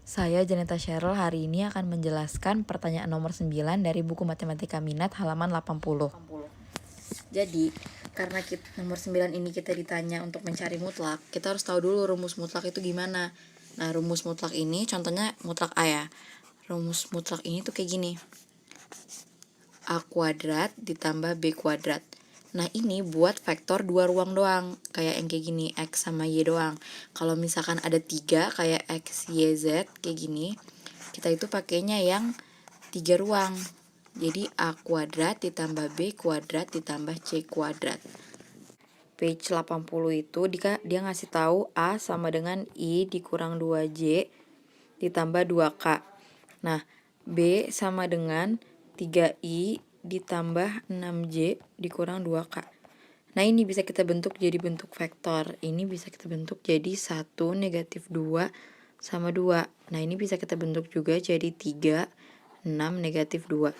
Saya Janeta Cheryl hari ini akan menjelaskan pertanyaan nomor 9 dari buku Matematika Minat halaman 80. Jadi, karena nomor 9 ini kita ditanya untuk mencari mutlak, kita harus tahu dulu rumus mutlak itu gimana. Nah, rumus mutlak ini contohnya mutlak A ya. Rumus mutlak ini tuh kayak gini. A kuadrat ditambah B kuadrat. Nah, ini buat vektor 2 ruang doang, kayak yang kayak gini, X sama Y doang. Kalau misalkan ada 3 kayak X, Y, Z kayak gini, kita itu pakainya yang 3 ruang. Jadi A kuadrat ditambah B kuadrat ditambah C kuadrat. Page 80 itu dia ngasih tahu A sama dengan I dikurang 2J ditambah 2K. Nah, B sama dengan 3I ditambah 6J dikurang 2K. Nah, ini bisa kita bentuk jadi bentuk vektor. Ini bisa kita bentuk jadi 1, negatif 2, sama 2. Nah, ini bisa kita bentuk juga jadi 3, 6, negatif 2.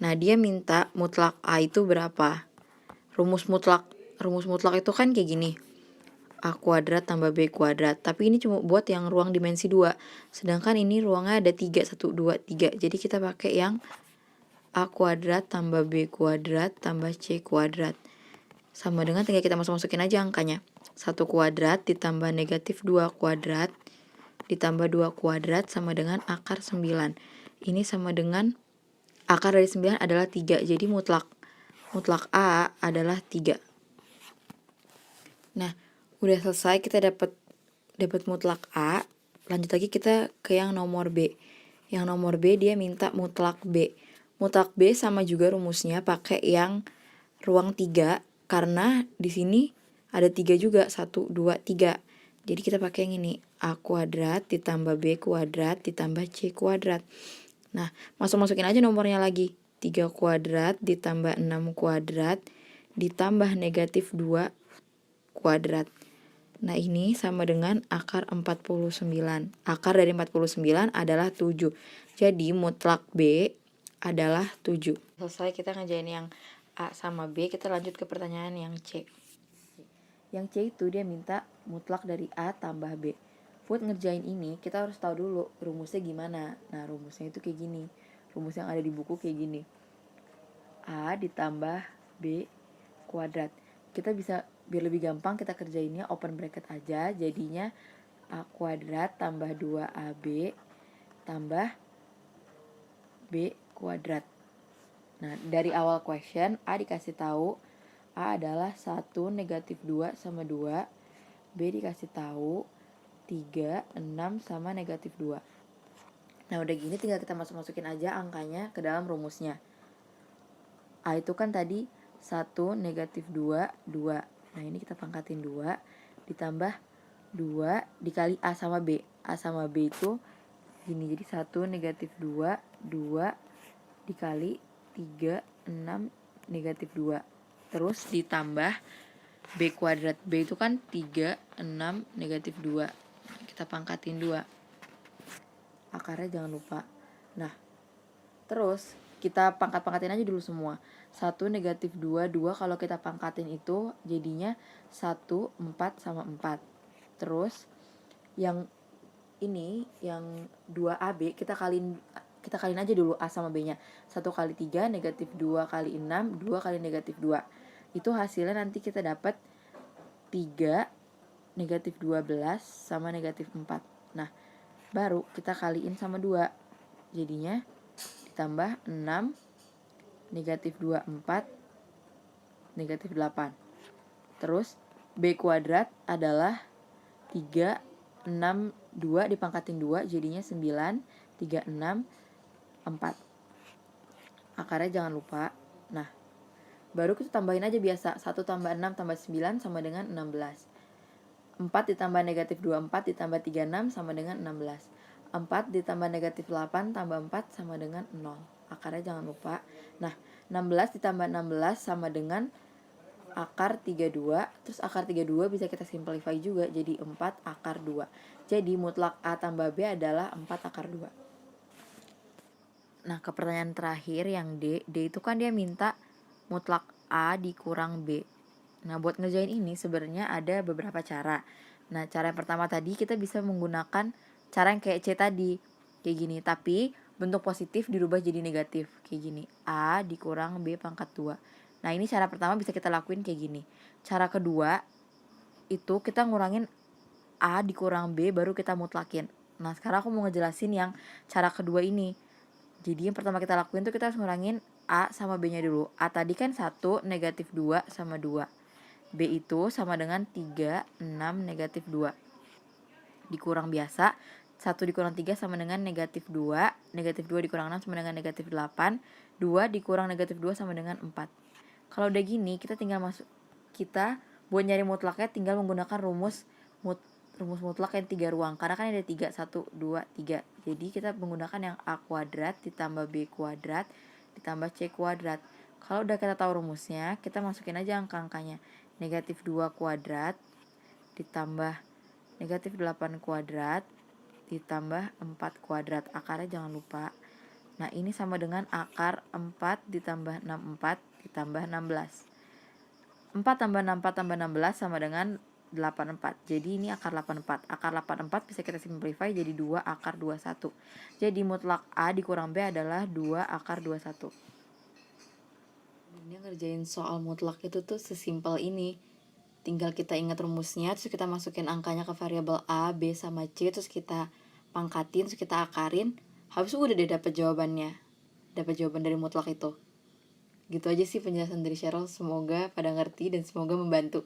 Nah, dia minta mutlak A itu berapa? Rumus mutlak itu kan kayak gini. A kuadrat tambah B kuadrat. Tapi ini cuma buat yang ruang dimensi 2. Sedangkan ini ruangnya ada 3, 1, 2, 3. Jadi kita pakai yang A kuadrat tambah B kuadrat tambah C kuadrat. Sama dengan tinggal kita masukin aja angkanya. 1 kuadrat ditambah negatif 2 kuadrat ditambah 2 kuadrat sama dengan akar 9. Ini sama dengan akar dari 9 adalah 3. Jadi mutlak A adalah 3. Nah, udah selesai kita dapat mutlak A. Lanjut lagi kita ke yang nomor B. Yang nomor B dia minta mutlak B. Mutlak B sama juga rumusnya pakai yang ruang 3 karena di sini ada 3 juga, 1, 2, 3. Jadi kita pakai yang ini, A kuadrat ditambah B kuadrat ditambah C kuadrat. Nah, masukin aja nomornya lagi. 3 kuadrat ditambah 6 kuadrat ditambah negatif 2 kuadrat. Nah, ini sama dengan akar 49. Akar dari 49 adalah 7. Jadi mutlak B adalah 7. Selesai kita ngerjain yang A sama B, kita lanjut ke pertanyaan yang C. Yang C itu dia minta mutlak dari A tambah B. Buat ngerjain ini, kita harus tahu dulu rumusnya gimana. Nah, rumusnya itu kayak gini. Rumus yang ada di buku kayak gini. A ditambah B kuadrat. Kita bisa, biar lebih gampang kita kerjainnya open bracket aja. Jadinya A kuadrat tambah 2AB tambah B kuadrat. Nah, dari awal question A dikasih tahu A adalah 1, negatif 2 sama 2. B dikasih tahu 3, 6 sama negatif 2. Nah, udah gini tinggal kita masukin aja angkanya ke dalam rumusnya. A itu kan tadi 1, negatif 2, 2. Nah, ini kita pangkatin 2 ditambah 2 dikali A sama B. A sama B itu gini, jadi 1, negatif 2, 2 dikali 3, 6, negatif 2. Terus ditambah B kuadrat. B itu kan 3, 6, negatif 2. Kita pangkatin 2. Akarnya jangan lupa. Nah, terus kita pangkatin aja dulu semua. 1, negatif 2, 2 kalau kita pangkatin itu jadinya 1, 4 sama 4. Terus yang ini, yang 2AB kita kaliin aja dulu A sama B nya. 1 kali 3 negatif 2 kali 6, 2 kali negatif 2. Itu hasilnya nanti kita dapat 3 negatif 12 sama negatif 4. Nah, baru kita kaliin sama 2. Jadinya ditambah 6 negatif 2, 4 negatif 8. Terus B kuadrat adalah 3, 6, 2 dipangkatin 2 jadinya 9, 3, 6, 4. Akarnya jangan lupa. Nah, baru kita tambahin aja biasa. 1 tambah 6 tambah 9 sama dengan 16. 4 ditambah negatif 24 ditambah 36 sama dengan 16. 4 ditambah negatif 8 tambah 4 sama dengan 0. Akarnya jangan lupa. Nah, 16 ditambah 16 sama dengan akar 32. Terus akar 32 bisa kita simplify juga jadi 4 akar 2. Jadi mutlak A tambah B adalah 4 akar 2. Nah, ke pertanyaan terakhir yang D. D itu kan dia minta mutlak A dikurang B. Nah, buat ngerjain ini sebenarnya ada beberapa cara. Nah, cara yang pertama tadi kita bisa menggunakan cara yang kayak C tadi, kayak gini. Tapi bentuk positif dirubah jadi negatif, kayak gini. A dikurang B pangkat 2. Nah ini cara pertama bisa kita lakuin kayak gini. Cara kedua itu kita ngurangin A dikurang B baru kita mutlakin. Nah sekarang aku mau ngejelasin yang cara kedua ini. Jadi yang pertama kita lakuin tuh kita harus ngurangin A sama B nya dulu. A tadi kan 1, negatif 2 sama 2. B itu sama dengan 3, 6, negatif 2. Dikurang biasa, 1 dikurang 3 sama dengan negatif 2. Negatif 2 dikurang 6 sama dengan negatif 8. 2 dikurang negatif 2 sama dengan 4. Kalau udah gini kita tinggal kita buat nyari mutlaknya tinggal menggunakan rumus mutlak yang 3 ruang. Karena kan ada 3, 1, 2, 3. Jadi kita menggunakan yang A kuadrat ditambah B kuadrat ditambah C kuadrat. Kalau udah kita tahu rumusnya, kita masukin aja angka-angkanya. Negatif 2 kuadrat ditambah negatif 8 kuadrat ditambah 4 kuadrat. Akarnya jangan lupa. Nah ini sama dengan akar 4 ditambah 64 ditambah 16. 4 tambah 64 tambah 16 sama dengan 84. Jadi ini akar 84. Akar 84 bisa kita simplify jadi 2 akar 21. Jadi mutlak A dikurang B adalah 2 akar 21. Ini ngerjain soal mutlak itu tuh sesimpel ini. Tinggal kita ingat rumusnya, terus kita masukin angkanya ke variabel A, B, sama C, terus kita pangkatin, terus kita akarin. Habis itu udah deh dapet jawabannya. Dapat jawaban dari mutlak itu. Gitu aja sih penjelasan dari Cheryl. Semoga pada ngerti dan semoga membantu.